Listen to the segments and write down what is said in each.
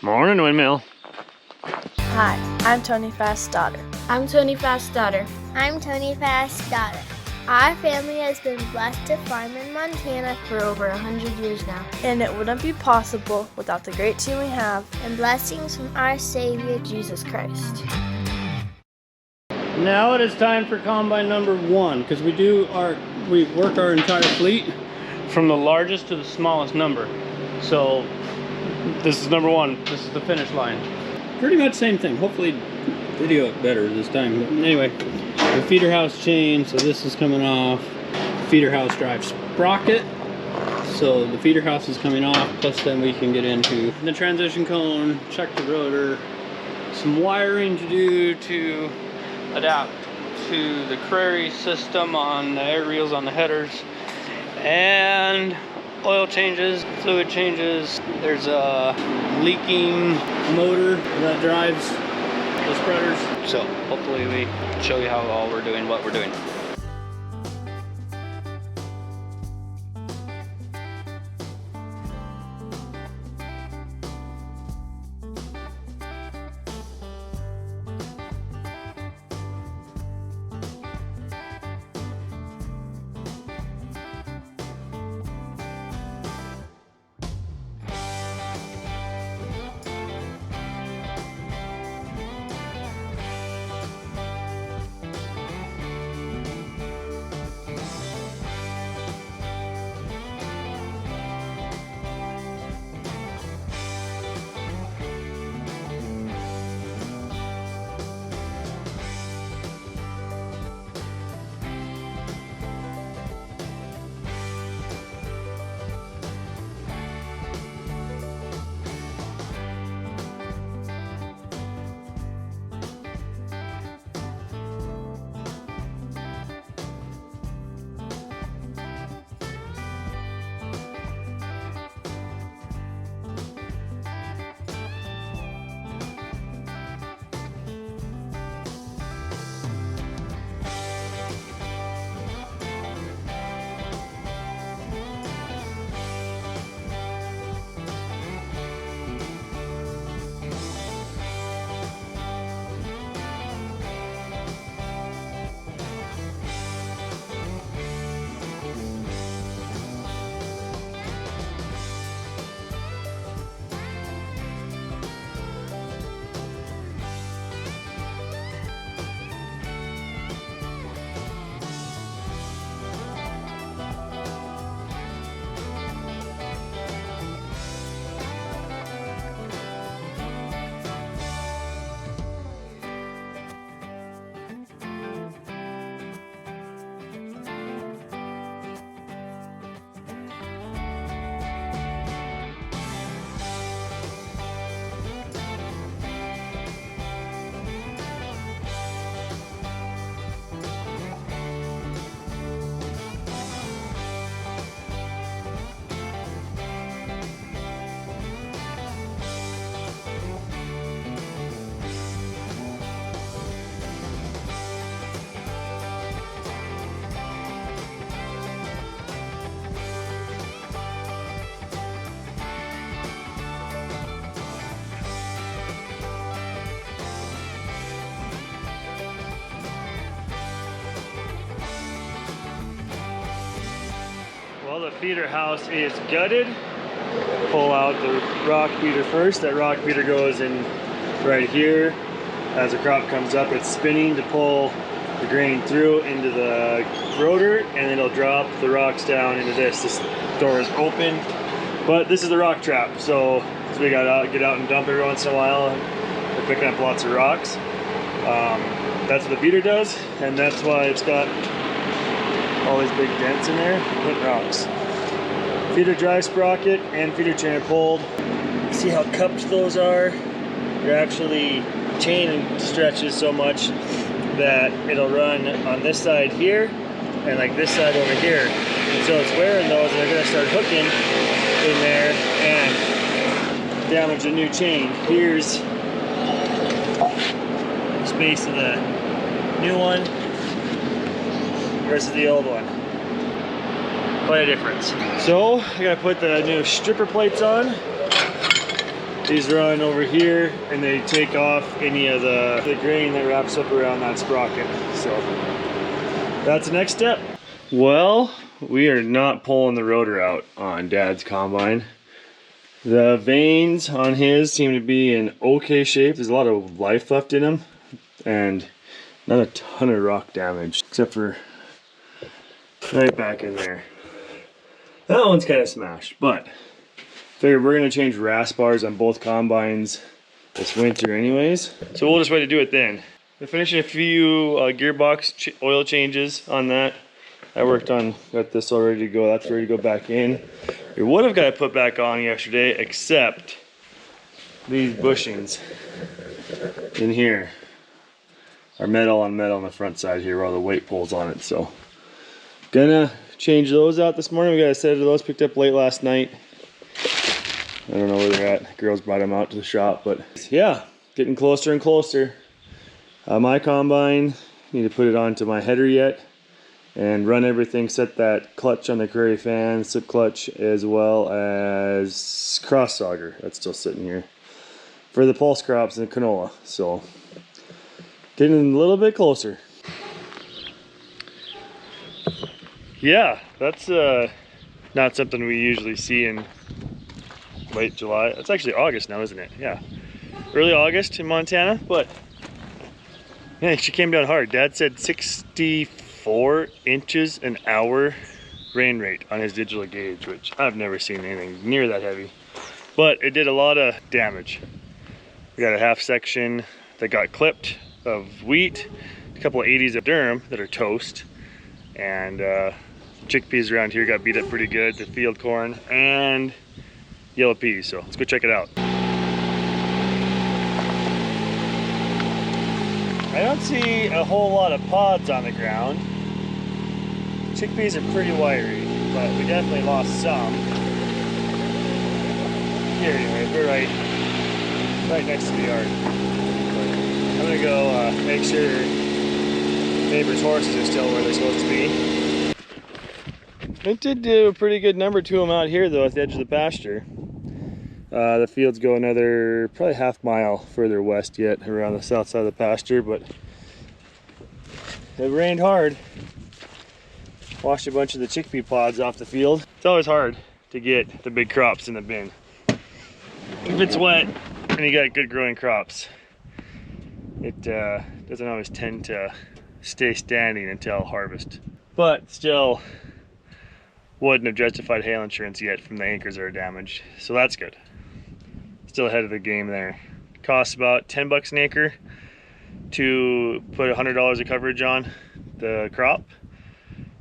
Morning, Windmill. Hi, I'm Tony Fast's daughter. I'm Tony Fast's daughter. I'm Tony Fast's daughter. Our family has been blessed to farm in Montana For over 100 years now. And it wouldn't be possible without the great team we have and blessings from our Savior, Jesus Christ. Now it is time for combine number 1, because we work our entire fleet from the largest to the smallest number. So this is number 1. This is the finish line. Pretty much same thing. Hopefully video it better this time. But anyway, the feeder house chain, so this is coming off. Feeder house drive sprocket. So the feeder house is coming off, plus then we can get into the transition cone, check the rotor, some wiring to do to adapt to the Crary system on the air reels on the headers, and oil changes, fluid changes. There's a leaking motor that drives the spreaders. So hopefully we show you how all we're doing, what we're doing. Well, the feeder house is gutted. Pull out the rock beater first. That rock beater goes in right here. As the crop comes up, it's spinning to pull the grain through into the rotor, and it'll drop the rocks down into this. This door is open, but this is the rock trap, so we gotta get out and dump every once in a while. We're picking up lots of rocks. That's what the beater does, and that's why it's got all these big dents in there, hitting rocks. Feeder drive sprocket and feeder chain are pulled. See how cupped those are? They're actually, chain stretches so much that it'll run on this side here and like this side over here. And so it's wearing those, and they're gonna start hooking in there and damage the new chain. Here's the space of the new one versus the old one. Quite a difference. So I gotta put the new stripper plates on. These run over here and they take off any of the grain that wraps up around that sprocket. So that's the next step. Well, we are not pulling the rotor out on Dad's combine. The vanes on his seem to be in okay shape. There's a lot of life left in them and not a ton of rock damage, except for right back in there. That one's kind of smashed, but figured we're gonna change RAS bars on both combines this winter anyways. So we'll just wait to do it then. We're finishing a few gearbox oil changes on that. I worked on, got this all ready to go. That's ready to go back in. We would have got it put back on yesterday, except these bushings in here are metal on metal on the front side here, where all the weight pulls on it. So gonna change those out this morning. We got a set of those picked up late last night. I don't know where they're at. Girls brought them out to the shop, but yeah, getting closer and closer. My combine, need to put it onto my header yet and run everything, set that clutch on the Curry fan, slip clutch, as well as cross auger. That's still sitting here for the pulse crops and canola. So getting a little bit closer. Yeah, that's not something we usually see in late July. It's actually August now, isn't it? Yeah, early August in Montana. But man, she came down hard. Dad said 64 inches an hour rain rate on his digital gauge, which I've never seen anything near that heavy. But it did a lot of damage. We got a half section that got clipped of wheat, a couple of 80s of durum that are toast, and chickpeas around here got beat up pretty good, the field corn, and yellow peas. So let's go check it out. I don't see a whole lot of pods on the ground. Chickpeas are pretty wiry, but we definitely lost some. Here anyway, we're right next to the yard. But I'm gonna go make sure neighbors' horses are still where they're supposed to be. It did do a pretty good number to them out here though at the edge of the pasture. The fields go another probably half mile further west yet around the south side of the pasture, but it rained hard. Washed a bunch of the chickpea pods off the field. It's always hard to get the big crops in the bin. If it's wet and you got good growing crops, it doesn't always tend to stay standing until harvest. But still wouldn't have justified hail insurance yet from the acres that are damaged, so that's good. Still ahead of the game there. Costs about 10 bucks an acre to put $100 of coverage on the crop,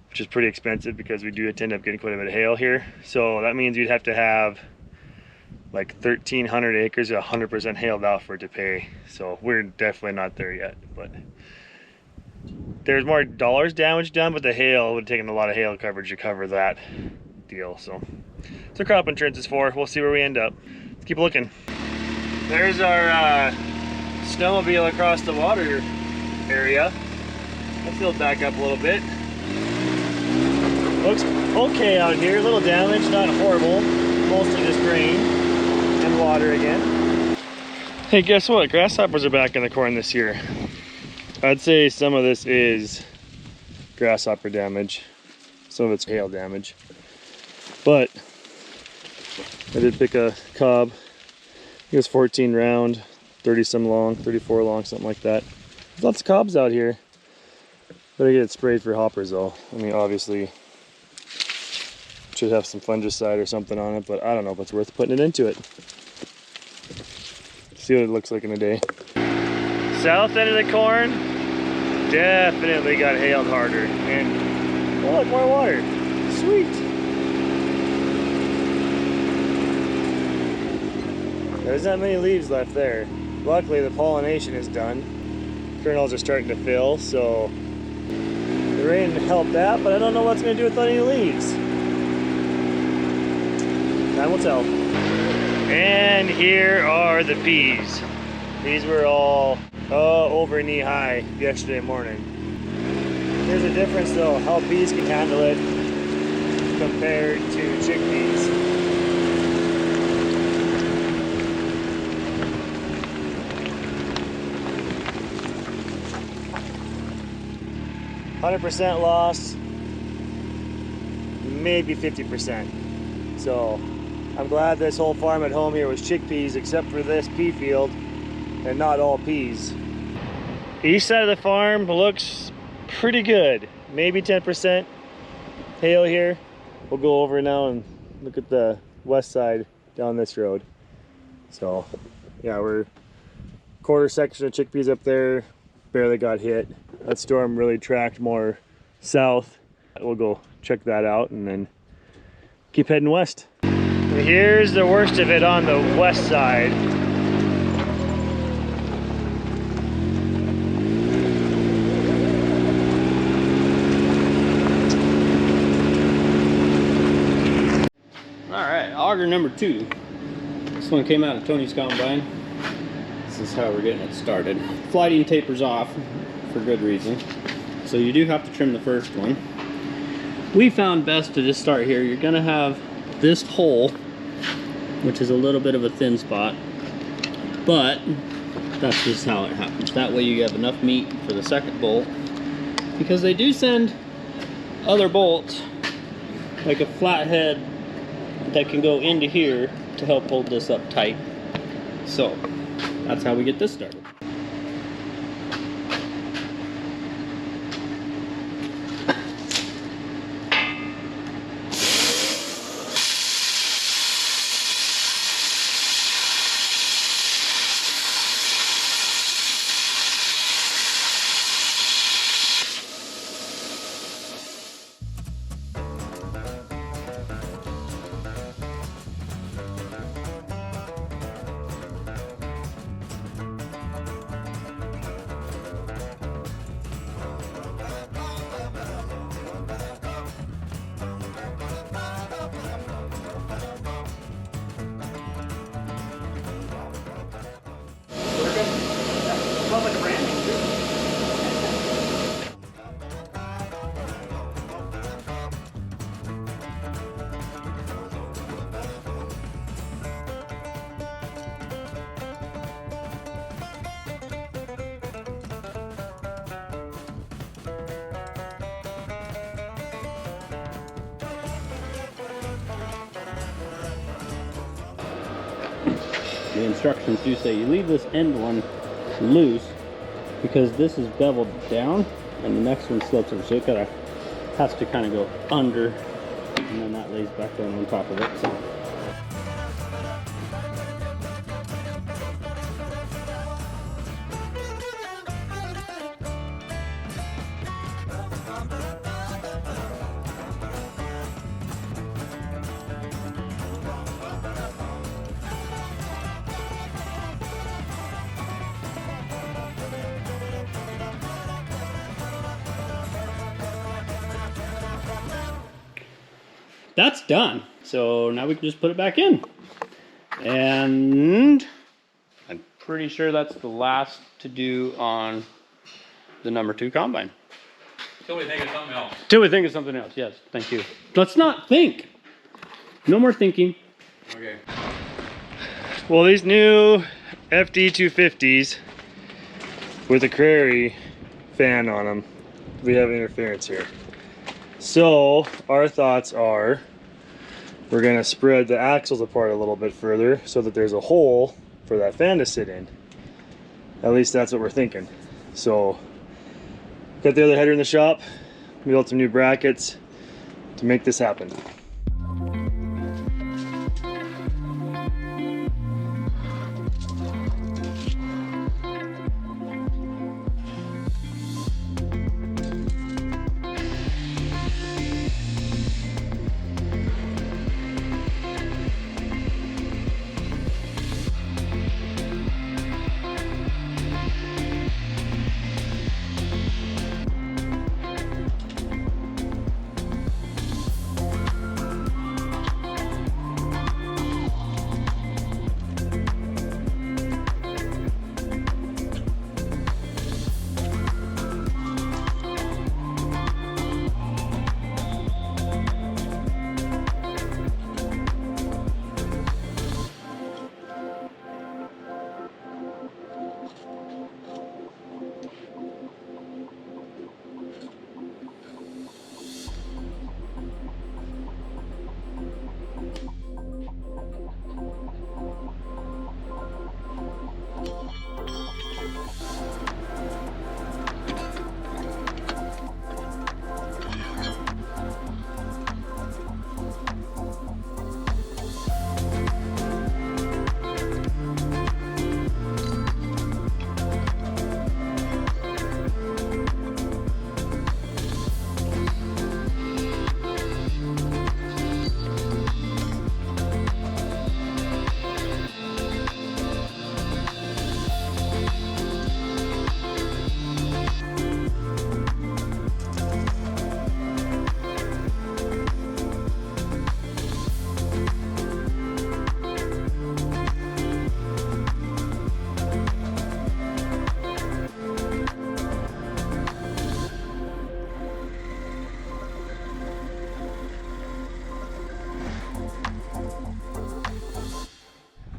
which is pretty expensive because we do end up getting quite a bit of hail here. So that means you'd have to have like 1,300 acres 100% hailed out for it to pay. So we're definitely not there yet, but there's more dollars damage done, but the hail would have taken a lot of hail coverage to cover that deal. So that's what crop insurance is for. We'll see where we end up. Let's keep looking. There's our snowmobile across the water area. Let's fill it back up a little bit. Looks okay out here. A little damage, not horrible. Mostly just rain and water again. Hey, guess what? Grasshoppers are back in the corn this year. I'd say some of this is grasshopper damage. Some of it's hail damage. But I did pick a cob. It was 14 round, 30 some long, 34 long, something like that. There's lots of cobs out here. Better get it sprayed for hoppers though. I mean, obviously should have some fungicide or something on it, but I don't know if it's worth putting it into it. See what it looks like in a day. South end of the corn definitely got hailed harder, and oh look, more water. Sweet. There's not many leaves left there. Luckily the pollination is done. Kernels are starting to fill, so the rain helped that, but I don't know what's going to do without any leaves. Time will tell. And here are the peas. These were all over knee high yesterday morning. There's a difference though, how peas can handle it compared to chickpeas. 100% lost, maybe 50%. So I'm glad this whole farm at home here was chickpeas, except for this pea field, and not all peas. East side of the farm looks pretty good. Maybe 10% hail here. We'll go over now and look at the west side down this road. So yeah, we're quarter section of chickpeas up there, barely got hit. That storm really tracked more south. We'll go check that out and then keep heading west. Here's the worst of it on the west side. Alright, auger number 2. This one came out of Tony's combine. This is how we're getting it started. Flighting tapers off for good reason. So you do have to trim the first one. We found best to just start here. You're gonna have this hole, which is a little bit of a thin spot, but that's just how it happens. That way you have enough meat for the second bolt, because they do send other bolts, like a flathead that can go into here to help hold this up tight. So that's how we get this started. The instructions do say you leave this end one loose because this is beveled down and the next one slopes over, so it has to kind of go under, and then that lays back down on top of it. So. That's done. So now we can just put it back in. And I'm pretty sure that's the last to do on the number 2 combine. Till we think of something else. Till we think of something else, yes, thank you. Let's not think. No more thinking. Okay. Well, these new FD250s with a Crary fan on them, we have interference here. So our thoughts are we're going to spread the axles apart a little bit further so that there's a hole for that fan to sit in. At least that's what we're thinking. So got the other header in the shop, we built some new brackets to make this happen.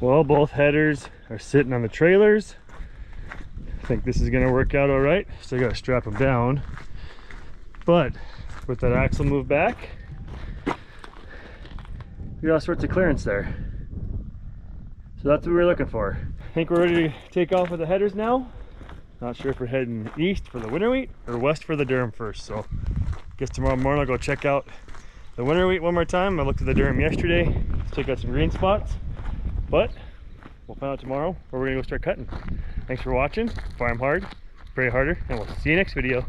Well, both headers are sitting on the trailers. I think this is gonna work out all right. Still gotta strap them down. But with that axle move back, we got all sorts of clearance there. So that's what we're looking for. I think we're ready to take off with the headers now. Not sure if we're heading east for the winter wheat or west for the durum first. So I guess tomorrow morning I'll go check out the winter wheat one more time. I looked at the durum yesterday to check out some green spots. But we'll find out tomorrow where we're gonna go start cutting. Thanks for watching. Farm hard, pray harder, and we'll see you next video.